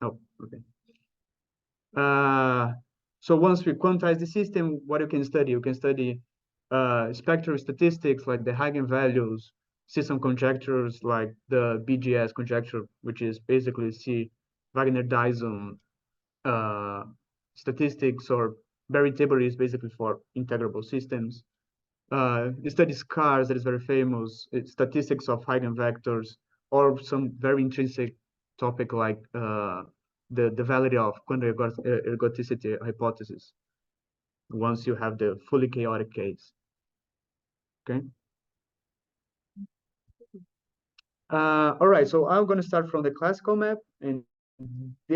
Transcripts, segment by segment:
Oh, okay. So once we quantize the system, what you can study? You can study spectral statistics like the eigenvalues, system conjectures like the BGS conjecture, which is basically see Wagner-Dyson statistics, or Berry table is basically for integrable systems. You study scars, that is very famous, statistics of eigenvectors, or some very intrinsic topic like the validity of quantum ergodicity hypothesis once you have the fully chaotic case. Okay. All right, so I'm going to start from the classical map, and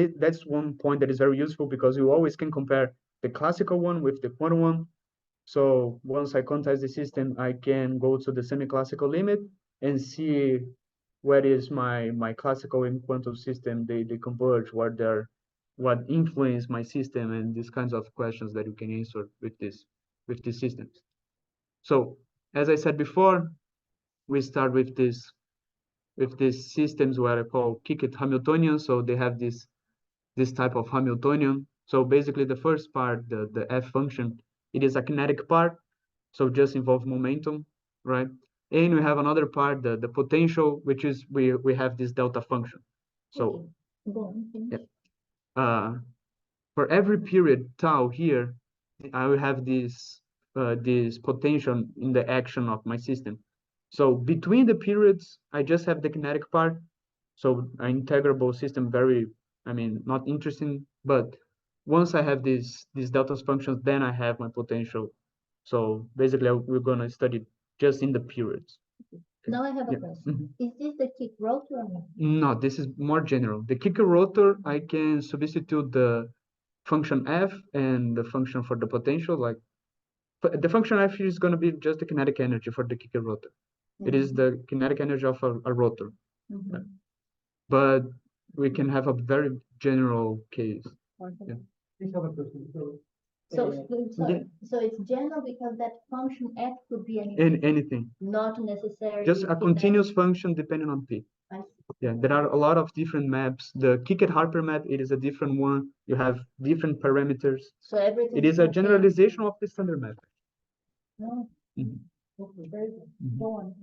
that's one point that is very useful because you always can compare the classical one with the quantum one. So once I quantize the system, I can go to the semi-classical limit and see where is my classical and quantum system, they converge, what influence my system, and these kinds of questions that you can answer with these systems. So as I said before, we start with these systems where I call kicked Hamiltonian. So they have this type of Hamiltonian. So basically the first part, the F function, it is a kinetic part, so just involve momentum, right? And we have another part, the potential, which is we have this delta function. So yeah. For every period tau here, I will have this potential in the action of my system. So between the periods, I just have the kinetic part. So an integrable system, not interesting. But once I have these delta functions, then I have my potential. So basically, we're gonna study just in the periods. Now I have a question. Is this the kick rotor or not? No, this is more general. The kicker rotor, I can substitute the function f and the function for the potential. Like the function f is going to be just the kinetic energy for the kicker rotor. It is the kinetic energy of a rotor. But we can have a very general case. Yeah. So it's general because that function f could be anything. Not necessarily. Just a continuous function depending on p. Yeah, there are a lot of different maps. The Kickett-Harper map, it is a different one. You have different parameters. So everything. It is a generalization of the standard map. No. Okay, very good. Go on.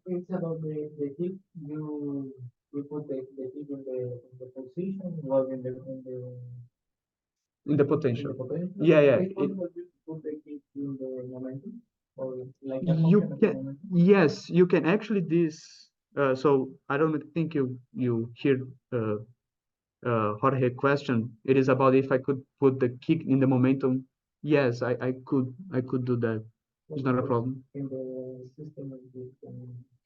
It's about the kick. We put the kick in the position, or in the potential. Yeah. Put the kick in the momentum, or like you can. Yes, you can actually this. So I don't think you hear Jorge question. It is about if I could put the kick in the momentum. Yes, I could do that. It's not a problem. In the system of the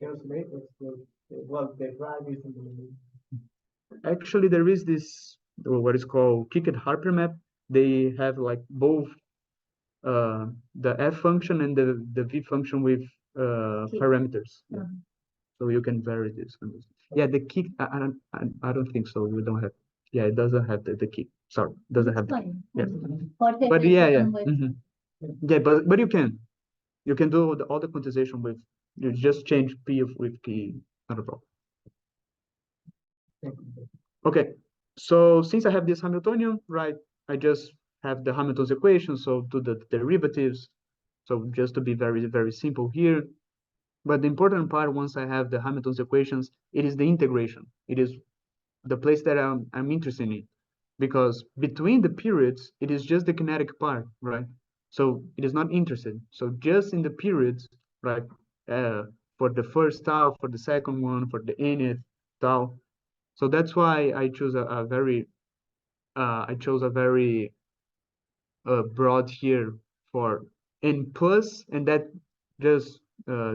calculators, the drive is in the. Actually, there is this what is called Kickett-Harper map. They have like both the f function and the v function with parameters. Yeah. So you can vary this. Yeah, the kick. I don't think so. We don't have. Yeah, it doesn't have the kick. Sorry, doesn't have. The kick. Yeah. But yeah. Yeah, but you can do all the quantization with. You just change p with p. Not a problem. Okay, so since I have this Hamiltonian, right, I just have the Hamilton's equation, so do the derivatives. So just to be very, very simple here. But the important part, once I have the Hamilton's equations, it is the integration. It is the place that I'm interested in, because between the periods, it is just the kinetic part, right? So it is not interested. So just in the periods, right, for the first tau, for the second one, for the nth tau. So that's why I chose a very broad here for n plus, and that just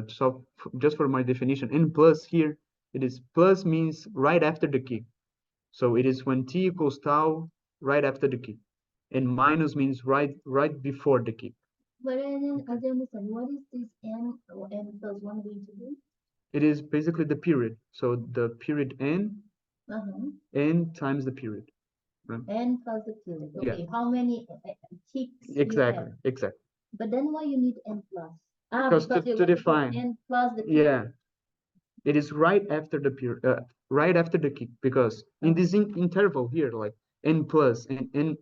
so just for my definition, n plus here, it is plus means right after the kick. So it is when t equals tau right after the kick, and minus means right before the kick. But I don't understand. What is this n or n plus 1 going to do? It is basically the period. So the period n, n times the period. Right? N plus the period. Okay, yeah. How many kicks? Exactly. But then why you need n plus? Because to define n plus the period. Yeah. it is right after the period, right after the kick, because in this interval here, like n plus and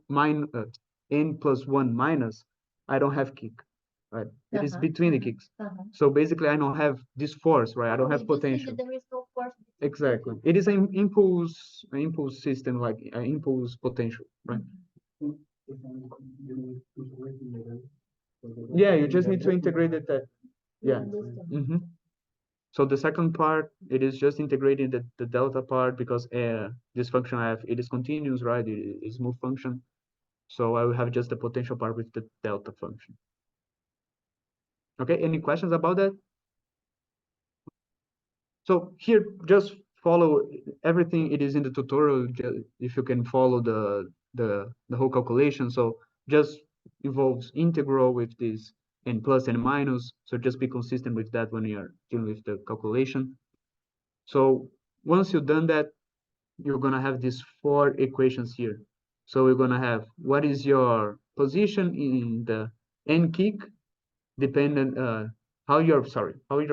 n plus 1 minus, I don't have kick, right? It is between the kicks. So basically, I don't have this force, right? I don't have potential. There is no force. Exactly. It is an impulse system, like an impulse potential, right? Yeah, you just need to integrate it. Yeah. So the second part, it is just integrating the delta part, because this function I have, it is continuous, right? It is smooth function. So I will have just the potential part with the delta function. Okay, any questions about that? So here, just follow everything. It is in the tutorial. If you can follow the whole calculation. So just involves integral with this and plus and minus. So just be consistent with that when you're dealing with the calculation. So once you've done that, you're gonna have these 4 equations here. So we're gonna have what is your position in the n kick, dependent how your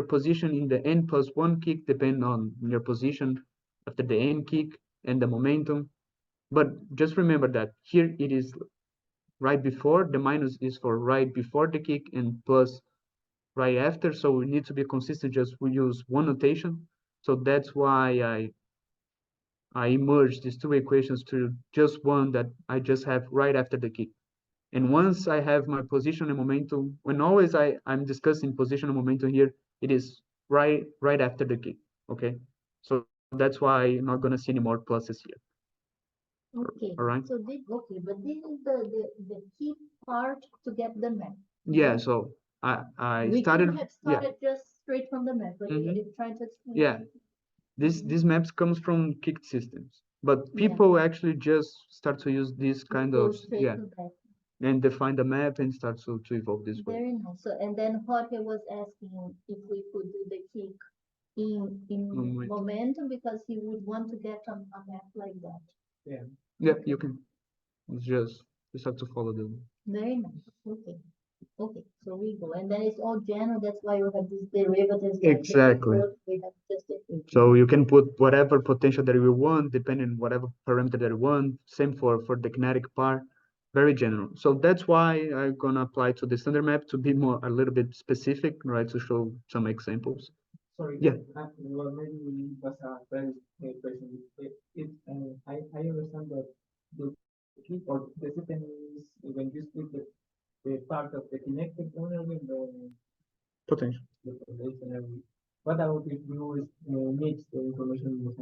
position in the n plus 1 kick depend on your position after the n kick and the momentum. But just remember that here it is right before, the minus is for right before the kick and plus right after. So we need to be consistent, just we use one notation. So that's why I merge these 2 equations to just one that I just have right after the kick. And once I have my position and momentum, when always I'm discussing position and momentum here, it is right after the kick. Okay. So that's why you're not gonna see any more pluses here. Okay. All right. So but this is the key part to get the map. Yeah. So I We started. could have started just straight from the map, but you're trying to explain. Yeah. These maps comes from kicked systems, but people actually just start to use this kind Go of straight to that. and define the map and start to evolve this way. Very nice. So, and then Jorge was asking if we could do the kick in momentum, because he would want to get a map like that. Yeah, you can. It's just have to follow them. Very nice. Okay. Okay. So we go, and then it's all general. That's why we have these derivatives. Exactly. We have just So you can put whatever potential that you want, depending on whatever parameter that you want. Same for the kinetic part. Very general. So that's why I'm gonna apply to the standard map to be more a little bit specific, right? To show some examples. Sorry. Yeah. Well, maybe was a very question. I understand that the key or the system is when you split the part of the connected energy and Potential. the potential energy. What about if you mix the information with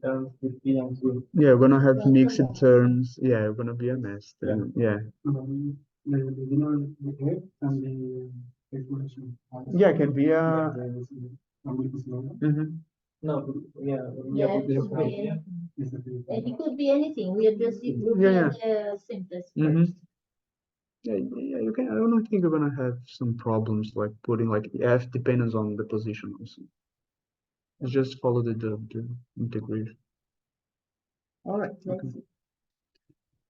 terms with P and Q? Yeah, we're gonna have mixed terms. Yeah, we're gonna be a mess. Yeah. Yeah, it can be a. No, yeah, it could be anything. We are just looking at the simplest first. Yeah, you can. I don't think you're gonna have some problems like putting like F depends on the position also. It's just follow the integration. All right, let's see.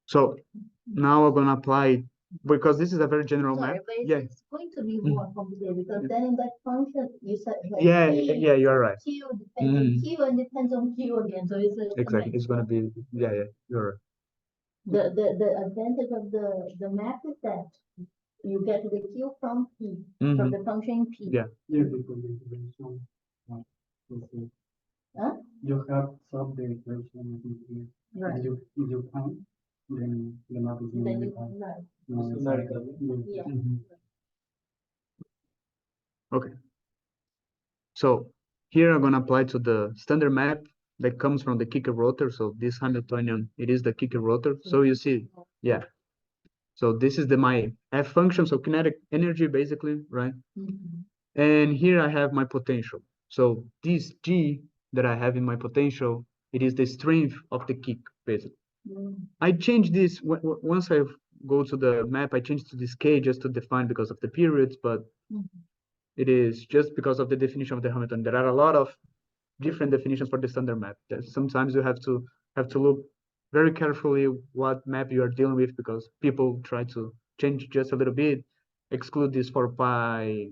So now we're gonna apply, because this is a very general map. But it's going to be more complicated, because then in that function you said like yeah, you're right. Q depends on Q and depends on Q again. So it's exactly. It's gonna be you're right. The advantage of the map is that you get the Q from P, from the function P. Yeah. Huh? You have solved the equation. Right. You count, then the map is numerically. Yeah. Okay. So here I'm gonna apply to the standard map that comes from the kicker rotor. So this Hamiltonian, it is the kicker rotor. So you see, yeah. So this is my F function, so kinetic energy basically, right? And here I have my potential. So this G that I have in my potential, it is the strength of the kick, basically. I change this once I go to the map, I change to this K just to define because of the periods, but it is just because of the definition of the Hamiltonian. There are a lot of different definitions for the standard map. Sometimes you have to look very carefully what map you are dealing with, because people try to change just a little bit, exclude this for pi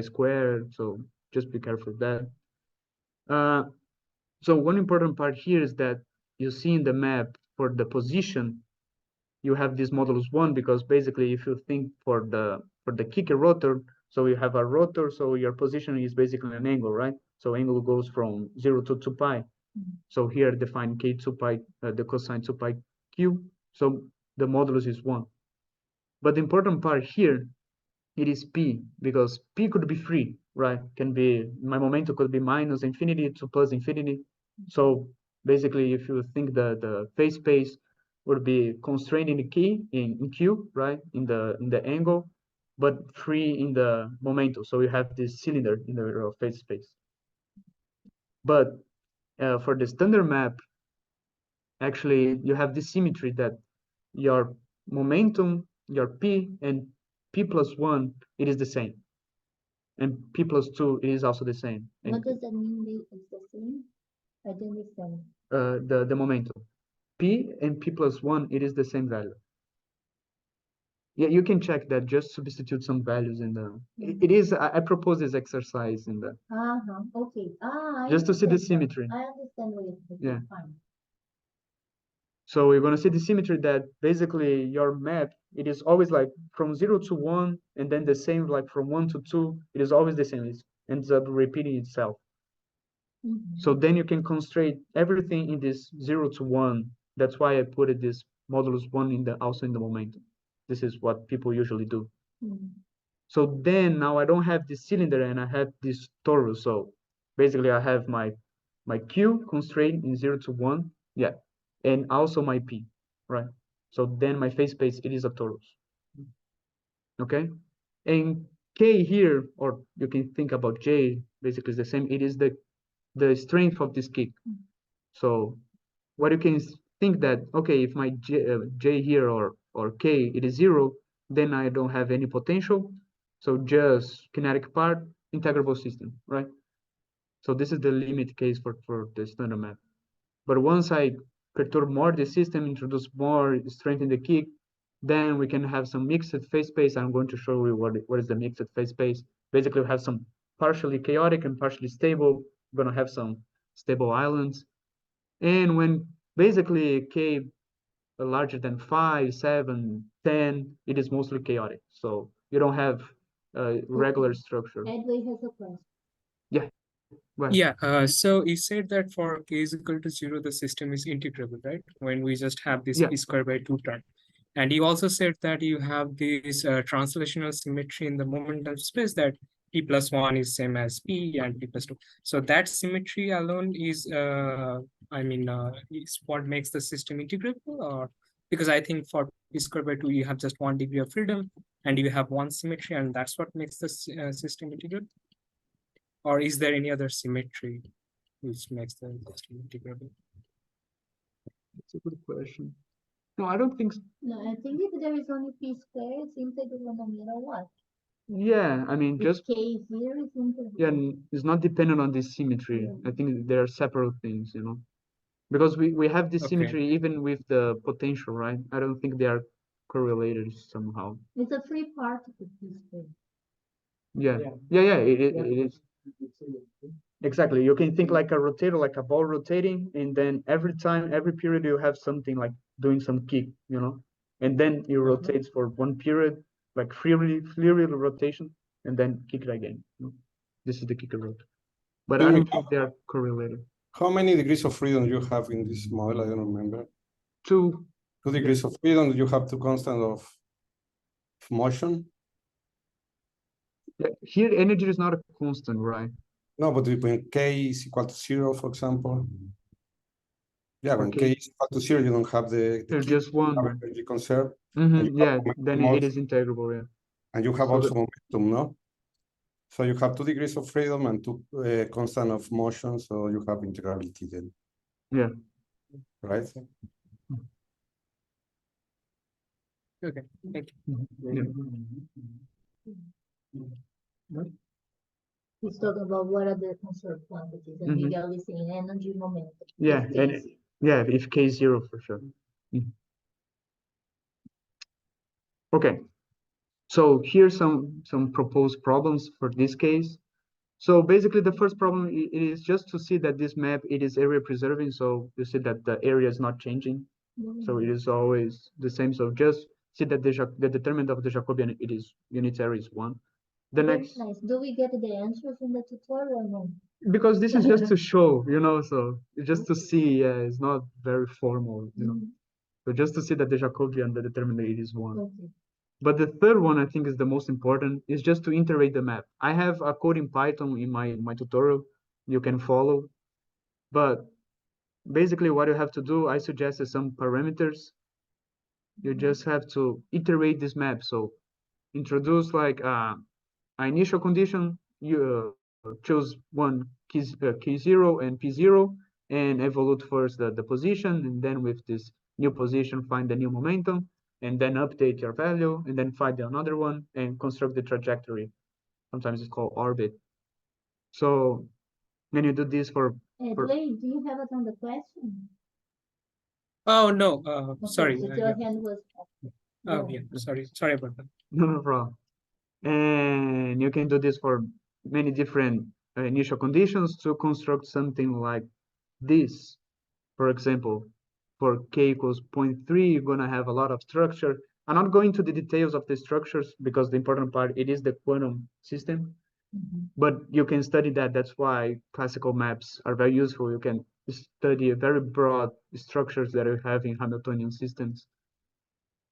squared. So just be careful of that. So one important part here is that you see in the map for the position, you have this modulus 1, because basically if you think for the kicker rotor, so you have a rotor, so your position is basically an angle, right? So angle goes from 0 to 2 pi. So here define k 2 pi, the cosine 2 pi q. So the modulus is 1. But the important part here, it is p, because p could be free, right? Can be, my momentum could be minus infinity to plus infinity. So basically, if you think the phase space would be constrained in the key in q, right, in the angle, but free in the momentum. So you have this cylinder in the phase space. But for the standard map, actually you have this symmetry that your momentum, your p and p plus 1, it is the same. And p plus 2, it is also the same. And What does that mean? It's the same? I don't understand. the momentum. P and p plus 1, it is the same value. Yeah, you can check that, just substitute some values in the, it is, I propose this exercise in the, Okay. I just to see the understand now. symmetry. I understand what you're saying. Yeah. Fine. So we're gonna see the symmetry that basically your map, it is always like from 0 to 1, and then the same like from 1 to 2, it is always the same. It ends up repeating itself. So then you can constrain everything in this 0 to 1. That's why I put it this modulus 1 in the also in the momentum. This is what people usually do. So then now I don't have this cylinder and I have this torus. So basically I have my q constrained in 0 to 1. Yeah. And also my p, right? So then my phase space, it is a torus. Okay. And k here, or you can think about j, basically is the same. It is the strength of this kick. So what you can think that, okay, if my j here or k, it is 0, then I don't have any potential. So just kinetic part, integrable system, right? So this is the limit case for the standard map. But once I perturb more the system, introduce more strength in the kick, then we can have some mixed phase space. I'm going to show you what is the mixed phase space. Basically, we have some partially chaotic and partially stable. We're going to have some stable islands. And when basically k larger than 5, 7, 10, it is mostly chaotic. So you don't have a regular structure. Edway has a question. Yeah. Well, Yeah, so you said that for k is equal to 0, the system is integrable, right? When we just have this Yeah. p square by 2 term. And you also said that you have this translational symmetry in the momentum space, that p plus 1 is same as p and p plus 2. So that symmetry alone is, is what makes the system integrable? Or because I think for p square by 2, you have just 1 degree of freedom and you have one symmetry, and that's what makes the system integrable? Or is there any other symmetry which makes the system integrable? that's a good question. No, I don't think so. No, I think if there is only p square, it's integrable no matter what. Yeah, I mean, If just k is 0, it's integrable. yeah, it's not dependent on this symmetry. I think they are separate things, because we have this Okay. symmetry even with the potential, right? I don't think they are correlated somehow. It's a free particle p square. Yeah, Yeah. it is. Exactly. You can think like a rotator, like a ball rotating, and then every time, every period, you have something like doing some kick, and then it rotates for one period, like freely rotation, and then kick it again. This is the kicker rotor. But I don't think they are correlated. How many degrees of freedom do you have in this model? I don't remember. 2. 2 degrees of freedom. You have two constant of motion. Yeah, here energy is not a constant, right? No, but when k is equal to 0, for example. Yeah, when Okay. k is equal to 0, you don't have the There's kick, just one, you have right? energy conserved. And you Yeah, have then momentum it is integrable, yeah. And you have So also momentum, no? So you have 2 degrees of freedom and 2 constant of motion, so you have integrability then. Yeah. Right? Okay, thank you. Yeah. He's talking about what are the conserved quantities, and maybe are we saying energy, momentum? Yeah, if and k is- yeah, if k is 0 for sure. Okay, so here's some proposed problems for this case. So basically, the first problem it is just to see that this map it is area preserving. So you see that the area is not changing. So it is always the same. So just see that the determinant of the Jacobian it is unitary is one. The Very next, nice. Do we get the answers in the tutorial? No. because this is just to show, so it's just to see. It's not very formal, So just to see that the Jacobian the determinant it is one. Okay. But the third one I think is the most important is just to iterate the map. I have a code in Python in my tutorial you can follow, but basically what you have to do, I suggested some parameters. You just have to iterate this map. So introduce like an initial condition, you choose one key 0 and p0 and evolve first the position, and then with this new position find the new momentum, and then update your value, and then find another one and construct the trajectory. Sometimes it's called orbit. So when you do this for Edwin, do you have another question? Oh, no, Okay, sorry. but your hand was up. Oh, yeah, sorry about that. no problem. And you can do this for many different initial conditions to construct something like this. For example, for k equals 0.3, you're gonna have a lot of structure. I'm not going to the details of the structures because the important part, it is the quantum system. But you can study that. That's why classical maps are very useful. You can study very broad structures that you have in Hamiltonian systems.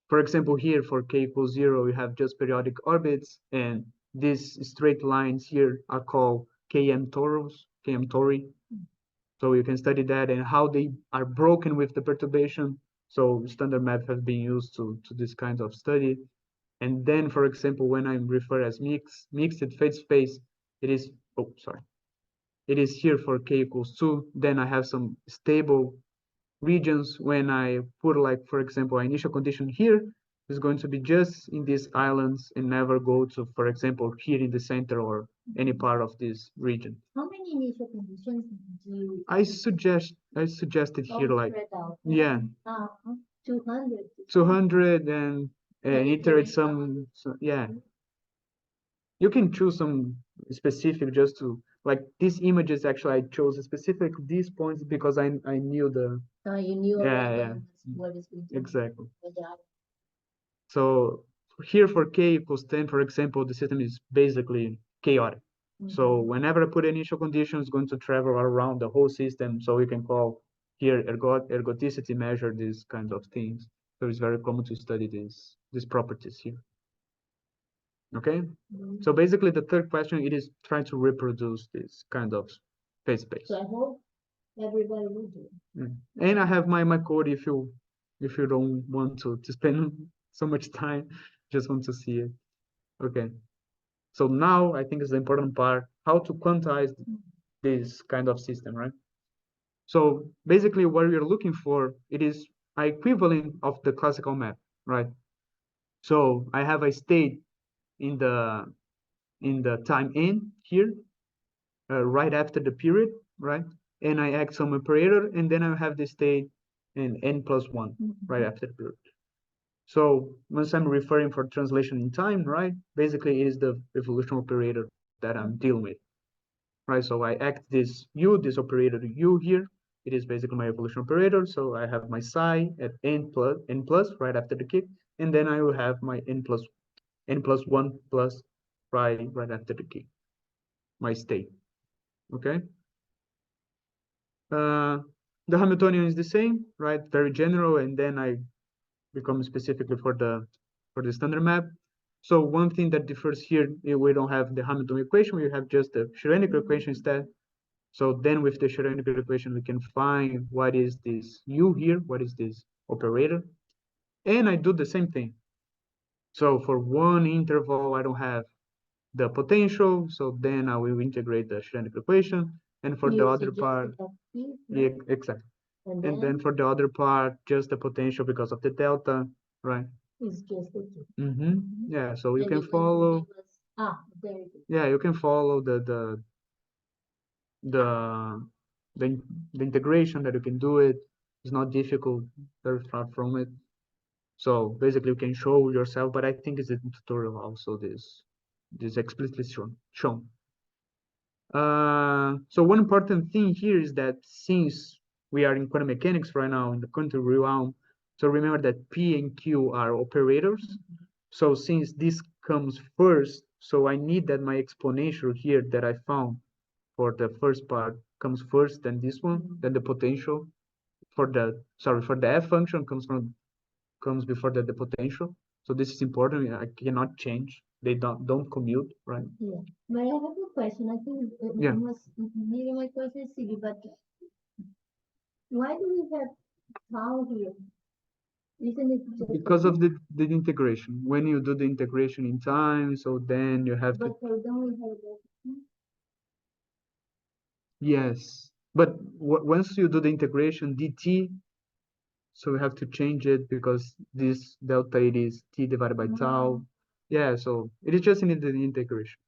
For example, here for k equals 0, you have just periodic orbits, and these straight lines here are called km tori. So you can study that and how they are broken with the perturbation. So standard map has been used to this kind of study. And then, for example, when I refer as mixed phase space, it is, oh, sorry. It is here for k equals 2. Then I have some stable regions when I put, like, for example, an initial condition here is going to be just in these islands and never go to, for example, here in the center or any part of this region. How many initial conditions do you? I suggested here like, spread out? yeah, 200. 200 and iterate some, yeah. You can choose some specific just to, like these images, actually I chose specific these points because I knew the, You knew Yeah, already yeah. what is going to exactly. Yeah. So here for k equals 10, for example, the system is basically chaotic. So whenever I put initial condition, it's going to travel around the whole system. So we can call here ergodicity measure these kinds of things. So it's very common to study these properties here. Okay. So basically the third question, it is trying to reproduce this kind of phase space. So I hope everybody will do it. And I have my code if you don't want to spend so much time, just want to see it. Okay. So now I think is the important part, how to quantize this kind of system, right? So basically what we're looking for, it is an equivalent of the classical map, right? So I have a state in the time n here, right after the period, right? And I add some operator, and then I have the state in n+1 right after the period. So once I'm referring for translation in time, right? Basically, it is the evolution operator that I'm dealing with, right? So I act this this operator u here. It is basically my evolution operator. So I have my psi at n plus right after the kick, and then I will have my n+1 plus right after the kick, my state. Okay. The Hamiltonian is the same, right? Very general, and then I become specifically for the standard map. So one thing that differs here, we don't have the Hamiltonian equation, we have just the Schrödinger equation instead. So then with the Schrödinger equation, we can find what is this u here, what is this operator, and I do the same thing. So for one interval, I don't have the potential, so then I will integrate the Schrödinger equation, and for the other part, yeah, exactly. And then for the other part, just the potential because of the delta, right? It's just the two. Yeah, so you And can you follow. give us- there it is. Yeah, you can follow the the integration that you can do it. It's not difficult, very far from it. So basically, you can show yourself, but I think it's in the tutorial also this explicitly shown. So one important thing here is that since we are in quantum mechanics right now in the quantum realm, so remember that P and Q are operators. So since this comes first, so I need that my exponential here that I found for the first part comes first than this one, then the potential for the, sorry, for the F function comes before the potential. So this is important. I cannot change. They don't commute, right? Yeah. But I have a question. I think Yeah. maybe my question is silly, but why do we have tau here? Isn't it just Because of the integration. When you do the integration in time, so then you have to, but don't we have that? yes. But once you do the integration dt, so we have to change it because this delta it is t divided by tau. Yeah, so it is just in the integration.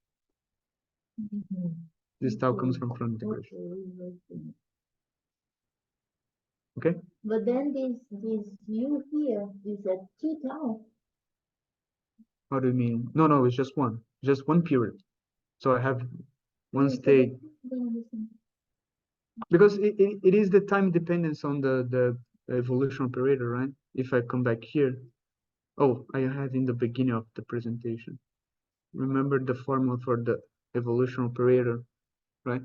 This tau comes from integration. Okay. But then this u here is at 2 tau. How do you mean? No, it's just one period. So I have one state because it is the time dependence on the evolution operator, right? If I come back here, oh, I had in the beginning of the presentation. Remember the formula for the evolution operator, right?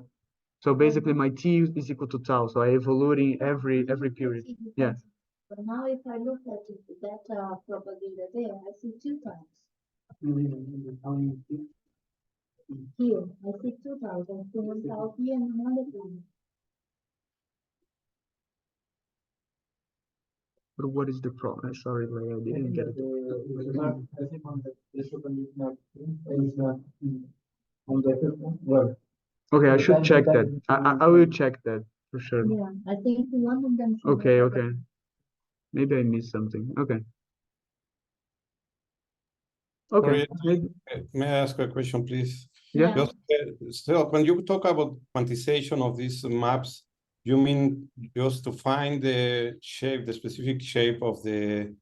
So basically my t is equal to tau. So I evolving every period. Yeah. But now if I look at it, that propagator there, I see 2 times. Here, I see 2 times, and 1 tau here and another one. But what is the problem? Sorry, Leia, I didn't get it. Okay, I should check that. I will check that for sure. Yeah, I think one of them. should Okay, have okay. Maybe I missed something. Okay. Okay. Sorry, may I ask a question, please? Yeah. Just, so when you talk about quantization of these maps, you mean just to find the shape, the specific shape of the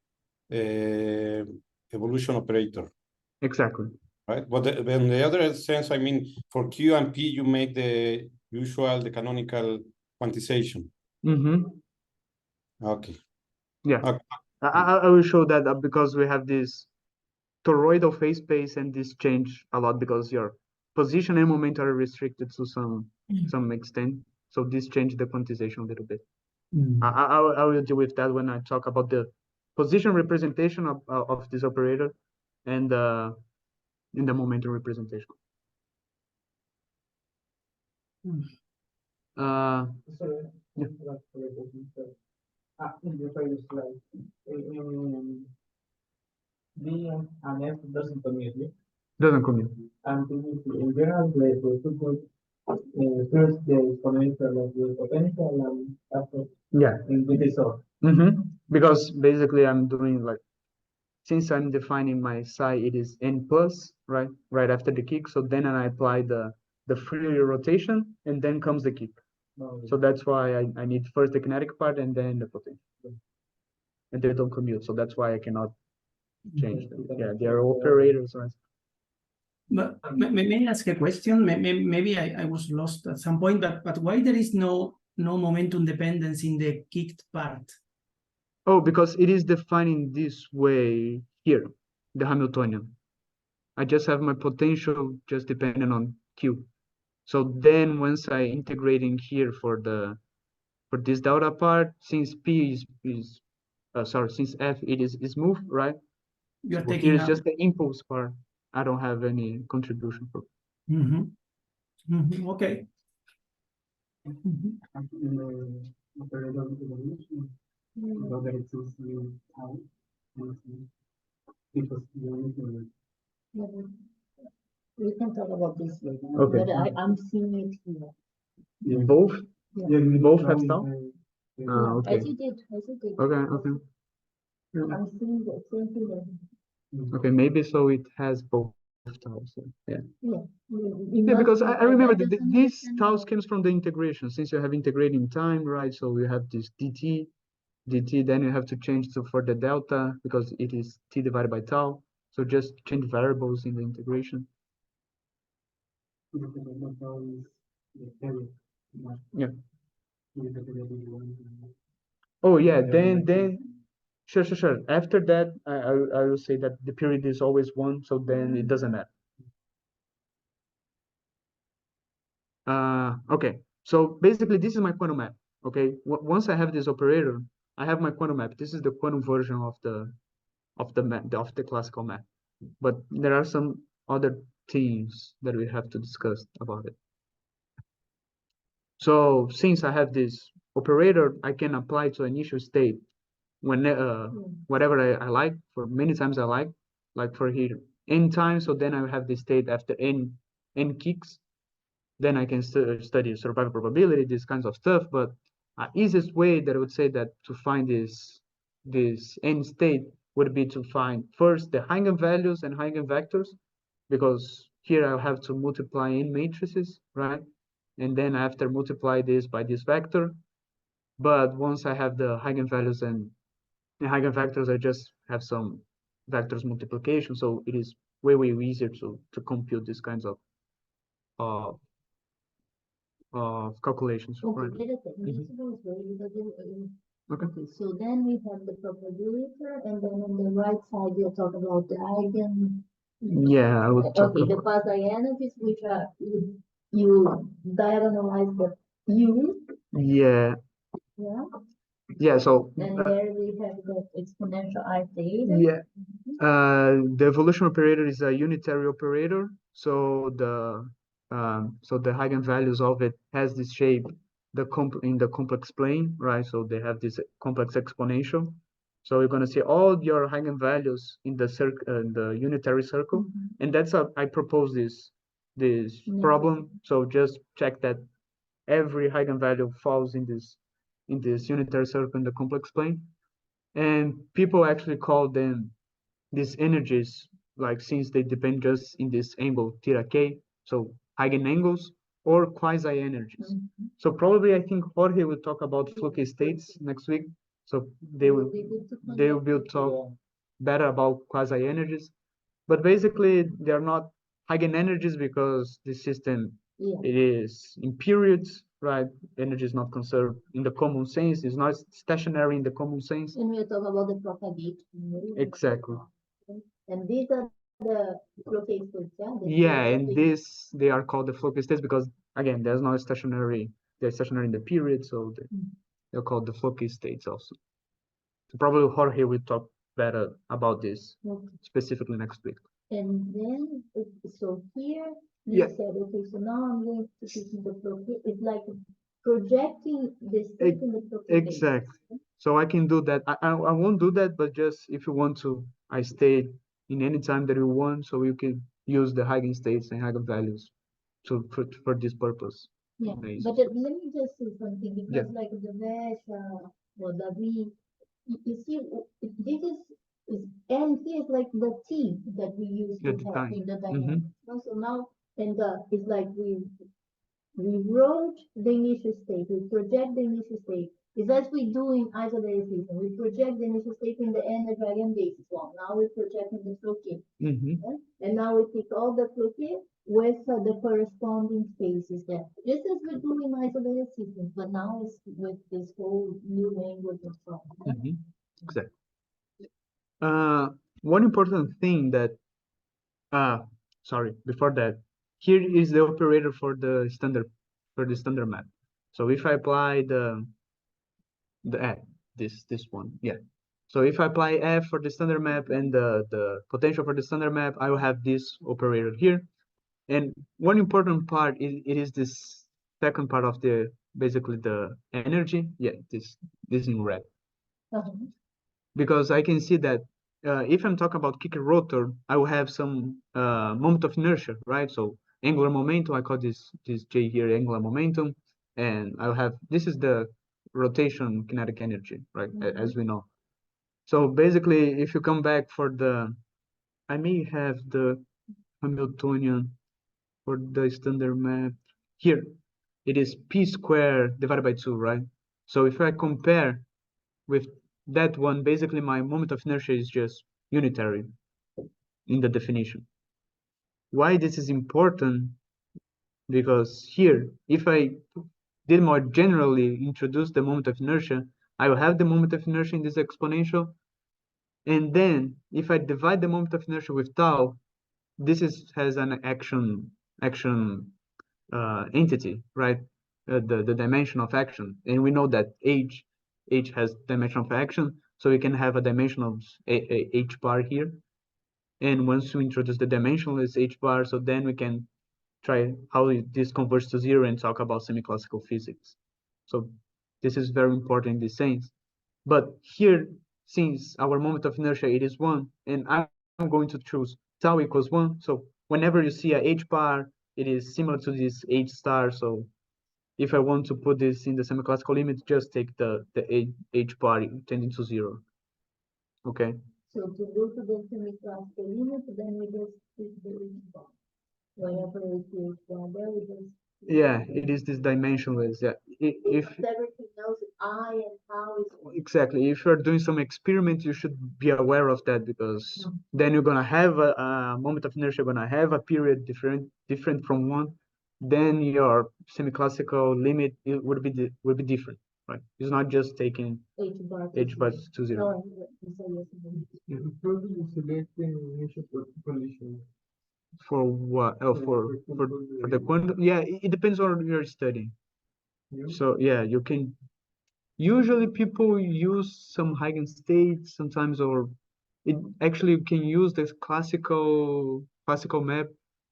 evolution operator, Exactly. right? But in the other sense, I mean, for Q and P, you make the usual, the canonical quantization. Mm-hmm. Okay. Yeah. Okay. I will show that because we have this toroidal phase space and this change a lot because your position and moment are restricted to some extent. So this changed the quantization a little bit. I will deal with that when I talk about the position representation of this operator and in the momentum representation. Sorry, Yeah. in the previous slide, B and F doesn't commute, yeah? Doesn't commute. And in general, the two first the exponential of the potential and after Yeah. in the result. Because basically I'm doing like, since I'm defining my psi, it is n plus, right after the kick. So then I apply the Fourier rotation and then comes the kick. So that's why I need first the kinetic part and then the potential. And they don't commute. So that's why I cannot change them. Yeah, they are operators, right? But may I ask a question? Maybe I was lost at some point, but why there is no momentum dependence in the kicked part? Oh, because it is defined in this way here, the Hamiltonian. I just have my potential just depending on Q. So then once I integrate in here for this delta part, since P is since F it is moved, right? You're So taking here is out. just the impulse part. I don't have any contribution for. Okay. Operator of evolution, whether it's how, because We can talk about this later. Okay. But I'm seeing it here. Both? Yeah. Both have tau? Yeah, Okay. as you did. Okay. I'm seeing the same thing. Okay, maybe so it has both taus. Yeah. Yeah. Yeah, because I remember that this taus tau comes from the integration. Since you have integrating time, right? So you have this dt, then you have to change to for the delta because it is t divided by tau. So just change variables in the integration. Yeah. Oh yeah, then sure. After that, I will say that the period is always one, so then it doesn't matter. Okay, so basically this is my quantum map. Okay, once I have this operator, I have my quantum map. This is the quantum version of the map of the classical map. But there are some other things that we have to discuss about it. So since I have this operator, I can apply to initial state when whatever I like for many times I like for here n times. So then I have this state after n kicks. Then I can study survival probability, these kinds of stuff. But easiest way that I would say that to find this end state would be to find first the eigenvalues and eigenvectors, because here I'll have to multiply in matrices, right? And then after multiply this by this vector. But once I have the eigenvalues and the eigenvectors, I just have some vectors multiplication. So it is way easier to compute these kinds of uh, calculations. Okay, Right. wait a second. This goes way because Okay. okay, so then we have the probability, and then on the right side you talk about the eigen. Yeah, I would talk Okay, the about. quasi energies, which are you diagonalize the u, Yeah, yeah, so and there we have the exponential I theta. yeah, the evolution operator is a unitary operator. So the eigenvalues of it has this shape, in the complex plane, right? So they have this complex exponential. So you're gonna see all your eigenvalues in the the unitary circle, and that's I propose this problem. So just check that every eigenvalue falls in this unitary circle in the complex plane, and people actually call them these energies, like since they depend just in this angle theta k, so eigenangles or quasi energies. So probably I think Jorge will talk about Fluke states next week. So they will talk better about quasi energies. But basically they're not eigenenergies because the system it is in periods, right? Energy is not conserved in the common sense, it's not stationary in the common sense. And we talk about the propagate. Exactly. And these are the blockade states, yeah? Yeah, and they are called the Fluke states because again, there's no stationary. They're stationary in the period, so they're called the Fluke states also. So probably Jorge will talk better about this specifically next week. And then, so here Yeah. you said, okay, so now I'm going to teach you the blockade. It's like projecting the state in the blockade. Exactly. So I can do that. I won't do that, but just if you want to, I stay in any time that you want, so you can use the eigenstates and eigenvalues for this purpose. Yeah, Amazing. but let me just say something, because like the Vesh or the V, you see, this is and here's like the T that we use Yeah, to the have time. in the dynamics. So now, and it's like we wrote the initial state, we project the initial state. Is as we do in isolated system. We project the initial state in the energy eigenbasis one. Now we project in the Fluke. And now we take all the Fluke with the corresponding spaces there. Just as we do in isolated systems, but now it's with this whole new language and so on. Exactly. One important thing that sorry, before that, here is the operator for the standard map. So if I apply the this one, yeah. So if I apply f for the standard map and the potential for the standard map, I will have this operator here. And one important part is it is this second part of the basically the energy. Yeah, this in red. Because I can see that if I'm talking about kicker rotor, I will have some moment of inertia, right? So angular momentum, I call this J here angular momentum, and I'll have this is the rotation kinetic energy, right? As we know. So basically, if you come back for I may have the Hamiltonian for the standard map here. It is p squared divided by 2, right? So if I compare with that one, basically my moment of inertia is just unitary in the definition. Why this is important? because here, if I did more generally introduce the moment of inertia, I will have the moment of inertia in this exponential. And then if I divide the moment of inertia with tau, this has an action entity, right? The dimension of action. And we know that h has dimension of action, so we can have a dimension of h bar here. And once we introduce the dimensionless h bar, so then we can try how this converts to zero and talk about semi-classical physics. So this is very important in this sense. But here, since our moment of inertia, it is 1, and I'm going to choose tau equals 1. So whenever you see a h bar, it is similar to this h star. So if I want to put this in the semi-classical limit, just take the h bar tending to 0. Okay. So to go to the semi-classical limit, then we just pick the H bar. Whenever we see H bar there, we just. Yeah, it is this dimensionless. Yeah. If everything else, I and how is. exactly, if you're doing some experiment, you should be aware of that, because then you're gonna have a moment of inertia, gonna have a period different from 1. Then your semi-classical limit would be different, right? It's not just taking H bar to 0. No, it's a yes and no. How do you select the initial condition? For what? Oh, for the quantum? Yeah, it depends on what you're studying. So yeah, you can. Usually people use some eigenstates sometimes, or it actually you can use this classical map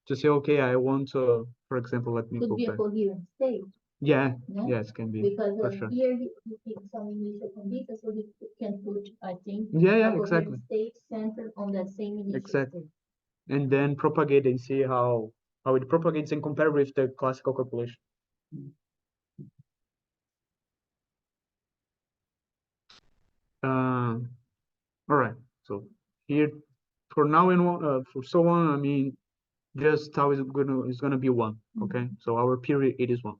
to say, okay, I want to, for example, let me Could go be a back. coherent state, Yeah, no? yes, can be Because for sure. here he picks some initial conditions, so he can put, I think, Yeah, a yeah, coherent exactly, state centered on that same initial exactly. state. And then propagate and see how it propagates and compare with the classical calculation. All right. So here, for now and for so on, I mean, just tau is gonna be 1. Okay. So our period it is 1.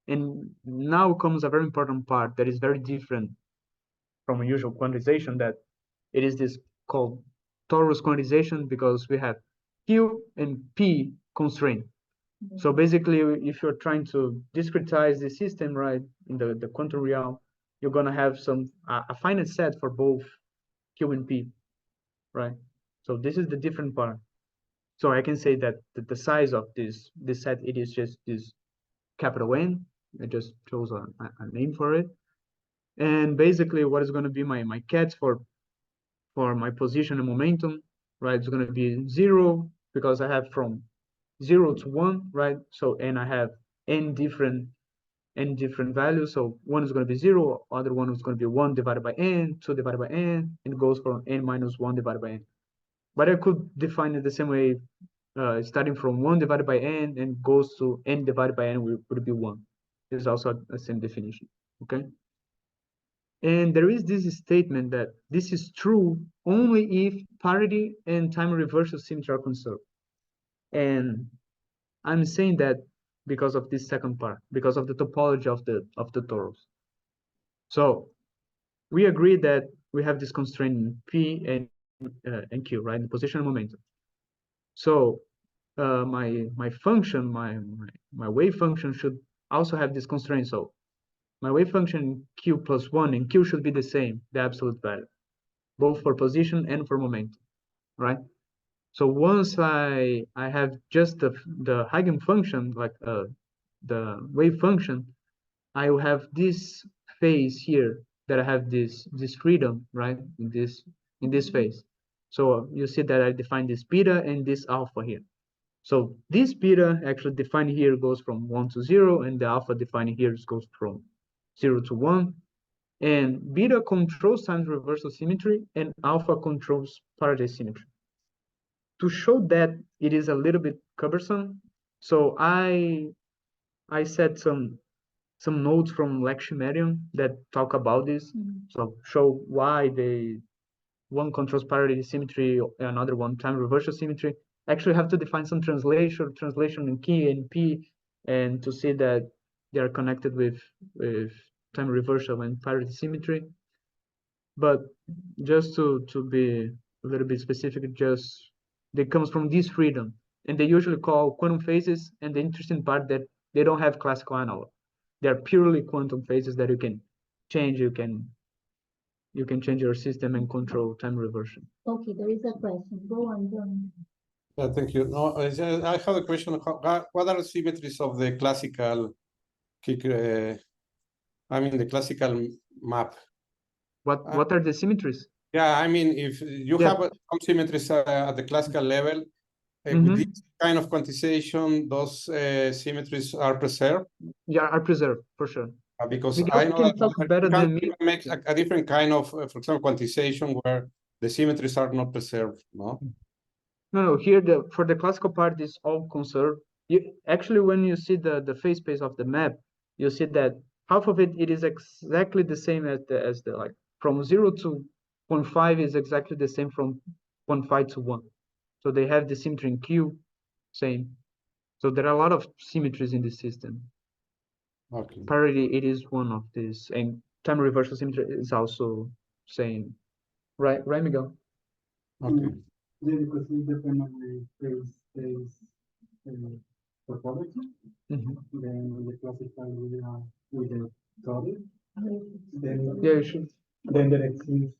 And now comes a very important part that is very different from a usual quantization, that it is this called torus quantization, because we have Q and P constraint. So basically, if you're trying to discretize the system, right, in the quantum realm, you're gonna have a finite set for both Q and P, right? So this is the different part. So I can say that the size of this set, it is just this capital N. I just chose a name for it. And basically what is going to be my cats for my position and momentum, right? It's going to be 0, because I have from 0 to 1, right? So, and I have n different values. So one is going to be 0, other one is going to be 1 divided by n, 2 divided by n, and it goes from n minus 1 divided by n. But I could define it the same way, starting from 1 divided by n and goes to n divided by n would be 1. It's also the same definition, okay? And there is this statement that this is true only if parity and time reversal symmetry are conserved. And I'm saying that because of this second part, because of the topology of the torus. So we agree that we have this constraint in P and Q, right? The position and momentum. So my function, my wave function should also have this constraint. So my wave function Q plus 1 and Q should be the same, the absolute value, both for position and for momentum, right? So once I have just the eigenfunction, like the wave function, I will have this phase here that I have this freedom, right? In this phase. So you see that I define this beta and this alpha here. So this beta actually defined here goes from 1 to 0, and the alpha defined here goes from 0 to 1. And beta controls time reversal symmetry, and alpha controls parity symmetry. To show that it is a little bit cumbersome, so I set some notes from Leximarium that talk about this. So show why one controls parity symmetry, another one time reversal symmetry. Actually have to define some translation in K and P, and to see that they are connected with time reversal and parity symmetry. But just to be a little bit specific, just that comes from this freedom. and they usually call quantum phases. And the interesting part that they don't have classical analog. They're purely quantum phases that you can change. You can change your system and control time reversion. Okay, there is a question. Go on, John. Thank you. No, I have a question. What are the symmetries of the classical kick? I mean, the classical map. What are the symmetries? Yeah, I mean, if you Yeah. have some symmetries at the classical level, with this kind of quantization, those symmetries are preserved. Yeah, are preserved for sure. Because Miguel I know can talk that better you can than me. even make a different kind of, for example, quantization where the symmetries are not preserved, no? No, here for the classical part is all conserved. Actually, when you see the phase space of the map, you see that half of it is exactly the same as the like from 0 to 0.5 is exactly the same from 0.5 to 1. So they have the symmetry in Q, same. So there are a lot of symmetries in the system. Okay. Parity, it is one of these, and time reversal symmetry is also same. Right, Miguel? Okay. Yeah, because it depends on the phase topology. Then the classical with the torus. Then Yeah, you should. then there exists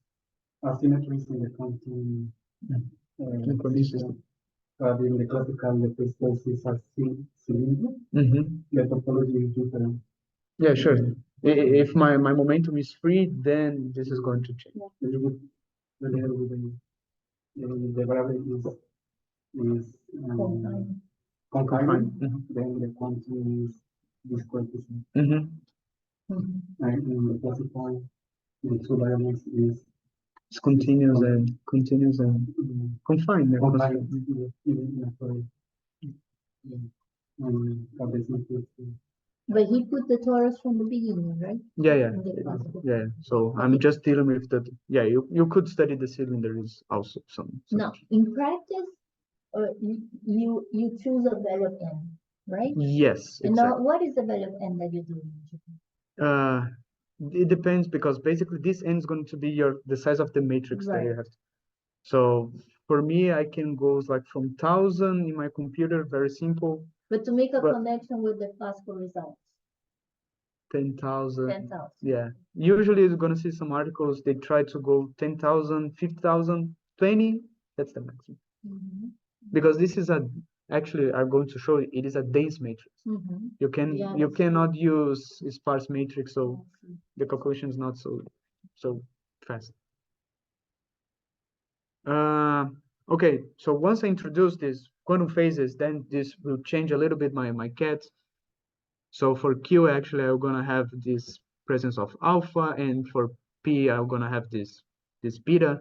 asymmetries in the quantum system. But in the classical, the phase spaces are cylindrical. The topology is different. Yeah, sure. If my momentum is free, then this is going to change. The variable is Confined. then the quantum is disquantization. Mm-hmm. And in the classical, the two variables is It's continuous and confined. Yeah, combined. confined. But he put the torus from the beginning, right? Yeah. In the classical. Yeah. So I'm just dealing with that. Yeah, you could study the cylinders also some. Now, in practice, you choose a value of n, right? Yes, And exactly. now, what is the value of n that you do? It depends because basically this n is going to be the size of the matrix that you Right. have. So for me, I can go like from 1,000 in my computer, very simple. But to make a But- connection with the classical results, 10,000. 10,000. Yeah. Usually you're gonna see some articles, they try to go 10,000, 50,000, 20. That's the maximum. Because this is actually I'm going to show you, it is a dense matrix. You Yeah, cannot use a sparse matrix, so the calculation is not so fast. Okay, so once I introduce these quantum phases, then this will change a little bit my cat. So for Q, actually, I'm gonna have this presence of alpha, and for P, I'm gonna have this beta.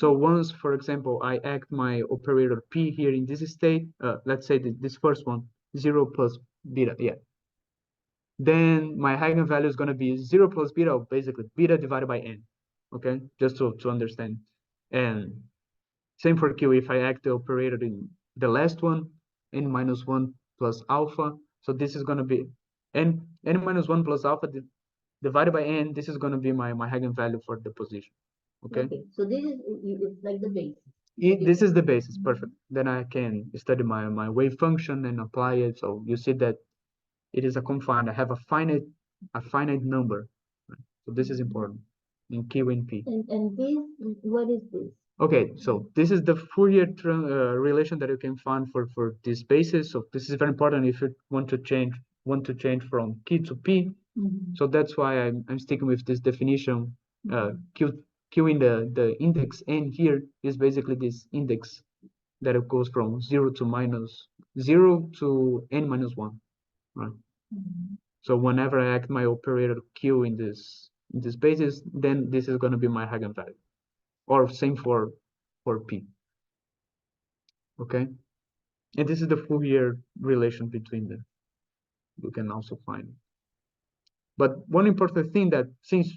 So once, for example, I act my operator P here in this state, let's say this first one, 0 plus beta, yeah. Then my eigenvalue is gonna be 0 plus beta, or basically beta divided by n, okay? Just to understand. And same for Q, if I act the operator in the last one, n minus 1 plus alpha. So this is going to be n minus 1 plus alpha divided by n. This is going to be my eigenvalue for the position. Okay. So this is it's like the base. This is the basis. Perfect. Then I can study my wave function and apply it. So you see that it is a confined. I have a finite number. So this is important in Q and P. And this, what is this? Okay, so this is the Fourier relation that you can find for this basis. So this is very important if you want to change from Q to P. So that's why I'm sticking with this definition. Q in the index n here is basically this index that it goes from 0 to n minus 1, right? So whenever I act my operator Q in this basis, then this is going to be my eigenvalue. Or same for P. Okay, and this is the Fourier relation between them. You can also find. But one important thing that since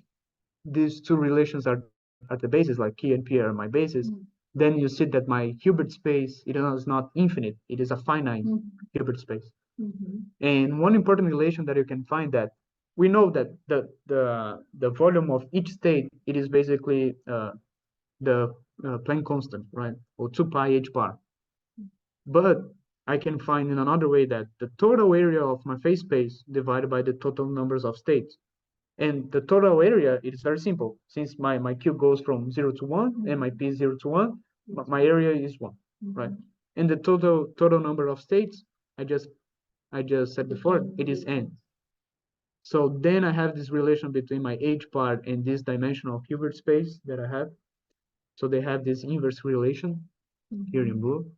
these two relations are at the basis, like K and P are my basis, then you see that my Hilbert space it is not infinite; it is a finite Hilbert space. And one important relation that you can find that we know that the volume of each state it is basically the Planck constant, right? Or 2 pi h bar. But I can find in another way that the total area of my phase space divided by the total numbers of states. And the total area, it is very simple. Since my Q goes from 0 to 1 and my P is 0 to 1, my area is 1, right? And the total number of states, I just said before, it is n. So then I have this relation between my H part and this dimensional Hilbert space that I have. So they have this inverse relation here in blue.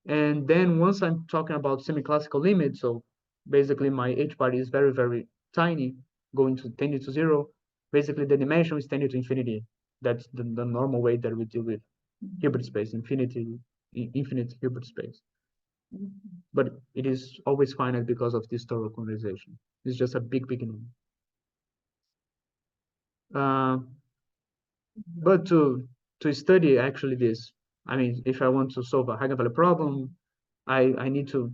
And then once I'm talking about semi-classical limits, so basically my H part is very, very tiny, going to tending to 0. Basically the dimension is tending to infinity. That's the normal way that we deal with Hilbert space, infinite Hilbert space. But it is always finite because of this total quantization. It's just a big number. But to study actually this, I mean, if I want to solve a eigenvalue problem, I need to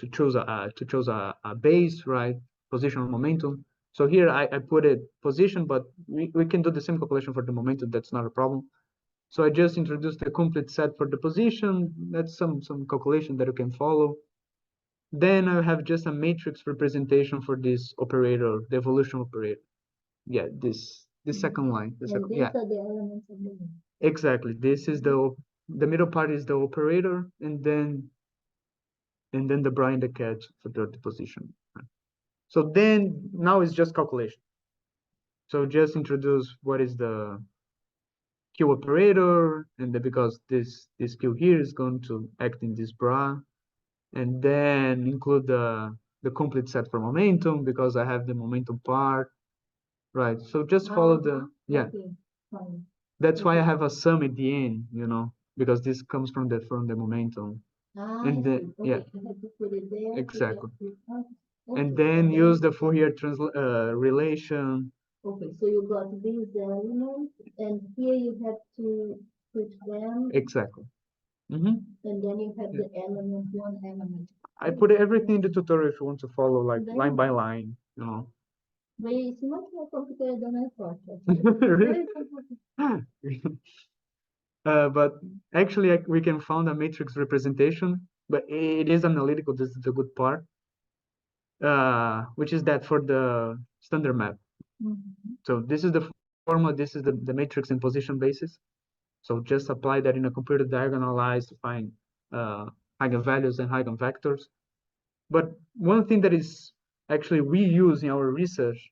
choose a base, right? Position or momentum. So here I put it position, but we can do the same calculation for the momentum. That's not a problem. So I just introduced the complete set for the position. That's some calculation that you can follow. Then I have just a matrix representation for this operator, the evolution operator. Yeah, this second line. And these are the elements of the Exactly. This is the middle part is the operator, and then the bra and the cat for the position. So then now it's just calculation. So just introduce what is the Q operator, and then because this Q here is going to act in this bra, and then include the complete set for momentum because I have the momentum part, right? So just follow the Okay, fine. That's why I have a sum at the end, you know, because this comes from the momentum. And I then see. yeah, Okay, you have to put it there. exactly. Okay, And then use the Fourier relation. Okay, so you got these elements, and here you have to put them, Exactly. and then you have the element, one element. I put everything in the tutorial if you want to follow like Very line by line, you know. But it's much more complicated than I thought. Really? Very complicated. But actually we can found a matrix representation, but it is analytical. This is the good part, which is that for the standard map. So this is the formula, this is the matrix in position basis. So just apply that in a computer diagonalize to find eigenvalues and eigenvectors. But one thing that is actually we use in our research,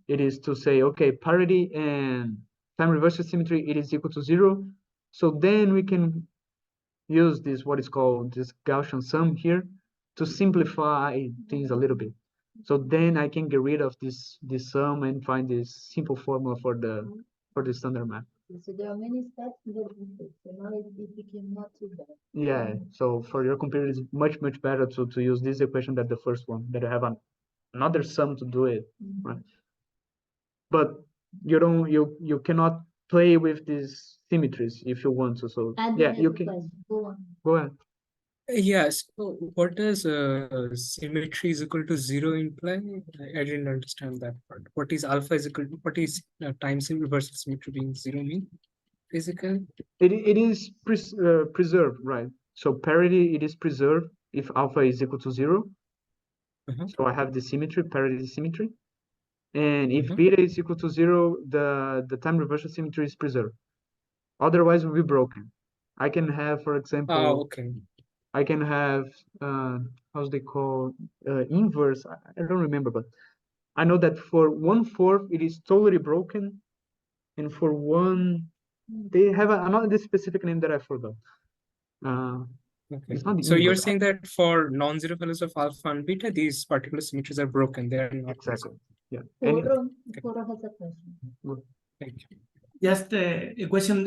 it is to say, okay, parity and time reversal symmetry, it is equal to 0. So then we can use this, what is called this Gaussian sum here, to simplify things a little bit. So then I can get rid of this sum and find this simple formula for the standard map. So there are many steps in the matrix, so now it became not too bad. Yeah, so for your computer, it's much better to use this equation than the first one, that I have another sum to do it, right? But you cannot play with these symmetries if you want to. So yeah, you can go ahead. Yes. So what does symmetry is equal to 0 imply? I didn't understand that part. What is alpha is equal to, what is time reversal symmetry being 0 mean? Basically, it is preserved, right? So parity, it is preserved if alpha is equal to 0. So I have the symmetry, parity symmetry. And if beta is equal to 0, the time reversal symmetry is preserved. Otherwise, it will be broken. I can have, for example, I can have, how's they call, inverse. I don't remember, but I know that for 1/4, it is totally broken. And for one, they have another specific name that I forgot. It's not so you're inverse. saying that for non-zero values of alpha and beta, these particular symmetries are broken. They are not Exactly. Yeah. Poro has a question. Thank you. Just a question.